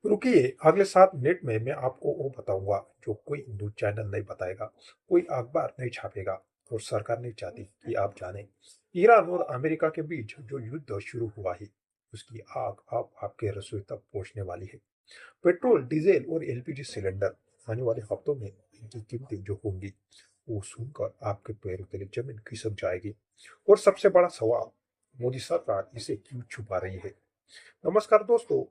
रुकिए, अगले 7 मिनट में मैं आपको वो बताऊंगा जो कोई न्यूज चैनल नहीं बताएगा, कोई अखबार नहीं छापेगा और सरकार नहीं चाहती कि आप जानें। ईरान और अमेरिका के बीच जो युद्ध शुरू हुआ है, उसकी आग अब आपके रसोई तक पहुंचने वाली है। पेट्रोल, डीजल और एलपीजी सिलेंडर आने वाले हफ्तों में इनकी कीमतें जो होंगी, वो सुनकर आपके पैरों तले जमीन खिसक जाएगी। और सबसे बड़ा सवाल, मोदी सरकार इसे क्यों छुपा रही है? नमस्कार दोस्तों,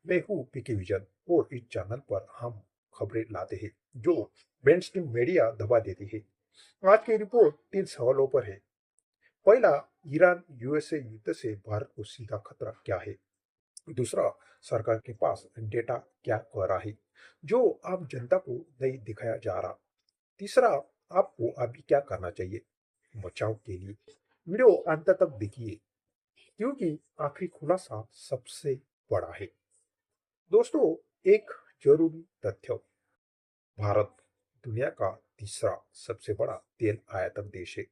मैं हूँ पीके विजन और इस चैनल पर हम खबरें लाते हैं जो मेनस्ट्रीम मीडिया दबा देती है। आज की रिपोर्ट 3 सवालों पर है। पहला, ईरान यूएसए युद्ध से भारत को सीधा खतरा क्या है? दूसरा, सरकार के पास डेटा क्या कह रहा है जो आम जनता को नहीं दिखाया जा रहा? तीसरा, आपको अभी क्या करना चाहिए बचाव के लिए? वीडियो अंत तक देखिए क्योंकि आखिरी खुलासा सबसे बड़ा है। दोस्तों, एक जरूरी तथ्य, भारत दुनिया का तीसरा सबसे बड़ा तेल आयातक देश है।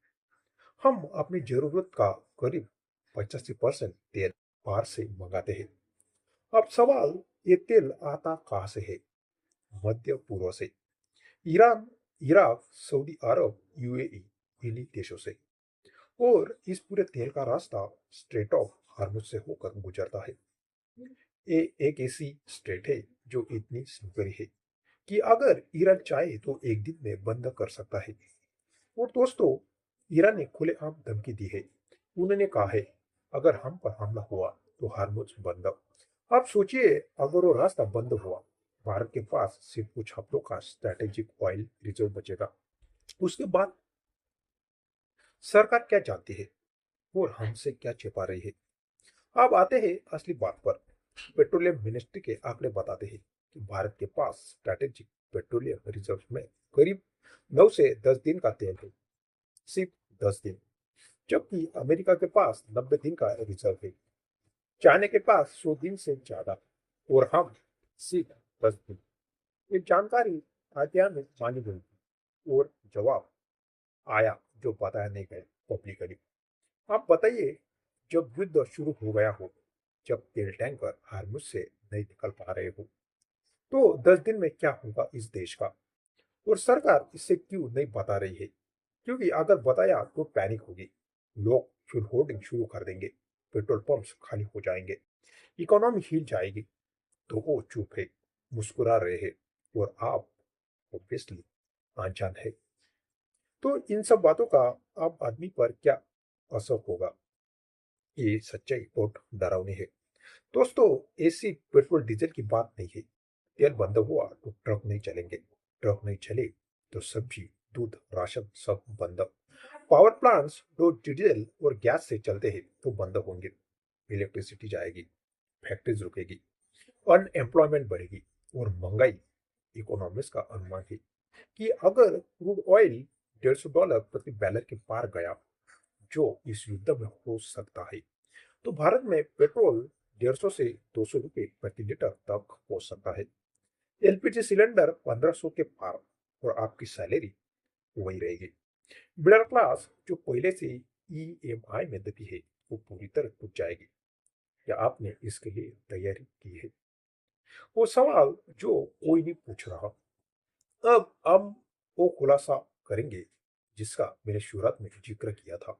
हम अपनी जरूरत का करीब 85% तेल बाहर से मंगाते हैं। अब सवाल, ये तेल आता कहां से है? मध्य पूर्व से, ईरान, इराक, सऊदी अरब, यूएई, इन्हीं देशों से। और इस पूरे तेल का रास्ता स्ट्रेट ऑफ हार्मुज से होकर गुजरता है। ये एक ऐसी स्ट्रेट है जो इतनी संकरी है कि अगर ईरान चाहे तो एक दिन में बंद कर सकता है। और दोस्तों, ईरान ने खुलेआम धमकी दी है। उन्होंने कहा है, अगर हम पर हमला हुआ तो हार्मुज बंद। आप सोचिए, अगर वो रास्ता बंद हुआ, भारत के पास सिर्फ कुछ हफ्तों का स्ट्रैटेजिक ऑयल रिजर्व बचेगा। उसके बाद सरकार क्या जानती है और हमसे क्या छिपा रही है? अब आते हैं असली बात पर। पेट्रोलियम मिनिस्ट्री के आंकड़े बताते हैं कि भारत के पास स्ट्रैटेजिक पेट्रोलियम रिजर्व में करीब 9 से 10 दिन का तेल है। सिर्फ 10 दिन। जबकि अमेरिका के पास 90 दिन का रिजर्व है। चाइना के पास 100 दिन से ज्यादा। और हम सिर्फ 10 दिन। ये जानकारी अध्ययन में मानी गई थी और जवाब आया जो बताया नहीं गया पब्लिकली। आप बताइए, जब युद्ध शुरू हो गया हो, जब तेल टैंकर हार्मुज से नहीं निकल पा रहे हो, तो 10 दिन में क्या होगा इस देश का? और सरकार इससे क्यों नहीं बता रही है? क्योंकि अगर बताया तो पैनिक होगी, लोग फिर होर्डिंग शुरू कर देंगे, पेट्रोल पंप्स खाली हो जाएंगे, इकोनॉमी हिल जाएगी। तो वो चुप है, मुस्कुरा रहे हैं और आप ऑब्वियसली अनजान है। तो इन सब बातों का आम आदमी पर क्या असर होगा? ये सच्चाई बहुत डरावनी है। दोस्तों, ऐसी पेट्रोल डीजल की बात नहीं है। तेल बंद हुआ तो ट्रक नहीं चलेंगे, ट्रक नहीं चले तो सब्जी, दूध, राशन सब बंद। पावर प्लांट्स जो डीजल और गैस से चलते हैं तो बंद होंगे, इलेक्ट्रिसिटी जाएगी, फैक्ट्रीज रुकेगी, अनएम्प्लॉयमेंट बढ़ेगी और महंगाई। इकोनॉमिस्ट का अनुमान है कि अगर क्रूड ऑयल $150 प्रति बैरल के पार गया, जो इस युद्ध में हो सकता है, तो भारत में पेट्रोल 150 से 200 रुपये प्रति लीटर तक हो सकता है। एलपीजी सिलेंडर 1500 के पार और आपकी सैलरी वही रहेगी। मिडिल क्लास जो पहले से ईएमआई में दबी है, वो पूरी तरह टूट जाएगी। क्या आपने इसके लिए तैयारी की है? वो सवाल जो कोई नहीं पूछ रहा। अब हम वो खुलासा करेंगे जिसका मैंने शुरुआत में जिक्र किया था।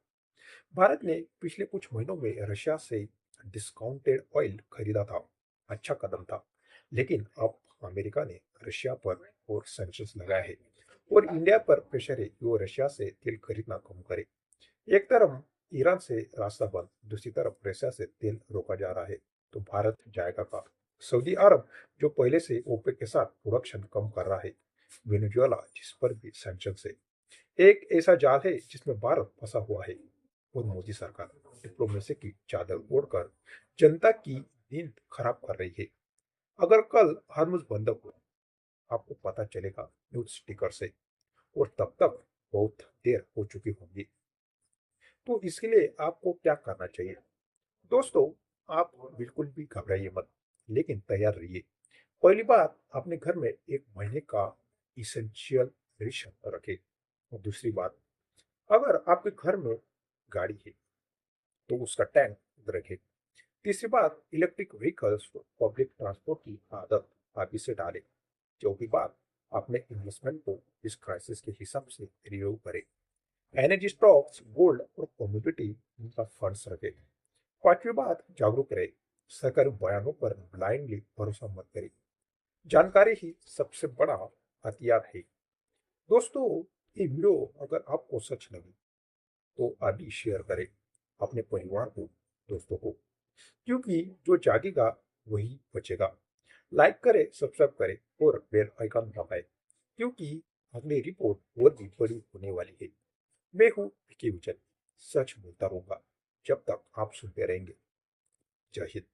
भारत ने पिछले कुछ महीनों में रशिया से डिस्काउंटेड ऑयल खरीदा था। अच्छा कदम था। लेकिन अब अमेरिका ने रशिया पर और सैंक्शंस लगाए हैं और इंडिया पर प्रेशर है कि वो रशिया से तेल खरीदना कम करे। एक तरफ ईरान से रास्ता बंद, दूसरी तरफ रशिया से तेल रोका जा रहा है। तो भारत जाएगा कहाँ? सऊदी अरब जो पहले से ओपेक के साथ प्रोडक्शन कम कर रहा है, वेनेजुएला जिस पर भी सैंक्शन है, एक ऐसा जाल है जिसमें भारत फंसा हुआ है। और मोदी सरकार डिप्लोमेसी की चादर ओढ़कर जनता की नींद खराब कर रही है। अगर कल हरमुज बंद हो, आपको पता चलेगा न्यूज स्टिकर से, और तब तक बहुत देर हो चुकी होगी। तो इसके लिए आपको क्या करना चाहिए? दोस्तों, आप बिल्कुल भी घबराइए मत, लेकिन तैयार रहिए। पहली बात, अपने घर में 1 महीने का इसेंशियल रेशन रखें। और दूसरी बात, अगर आपके घर में गाड़ी है तो उसका टैंक रखें। तीसरी बात, इलेक्ट्रिक व्हीकल्स और पब्लिक ट्रांसपोर्ट की आदत अभी से डालें। चौथी बात, अपने इन्वेस्टमेंट को इस क्राइसिस के हिसाब से रिव्यू करें। एनर्जी स्टॉक्स, गोल्ड और कम्युनिटी उनका फंड्स रखें। पांचवी बात, जागरूक रहे। सरकारी बयानों पर ब्लाइंडली भरोसा मत करें। जानकारी ही सबसे बड़ा हथियार है। दोस्तों, ये वीडियो अगर आपको सच लगी तो अभी शेयर करें अपने परिवार को, दोस्तों को, क्योंकि जो जागेगा वही बचेगा। लाइक करें, सब्सक्राइब करें और बेल आइकन दबाएं, क्योंकि अगली रिपोर्ट और भी बड़ी होने वाली है। मैं हूँ विकी विजन, सच बोलता रहूंगा जब तक आप सुनते रहेंगे। जय हिंद।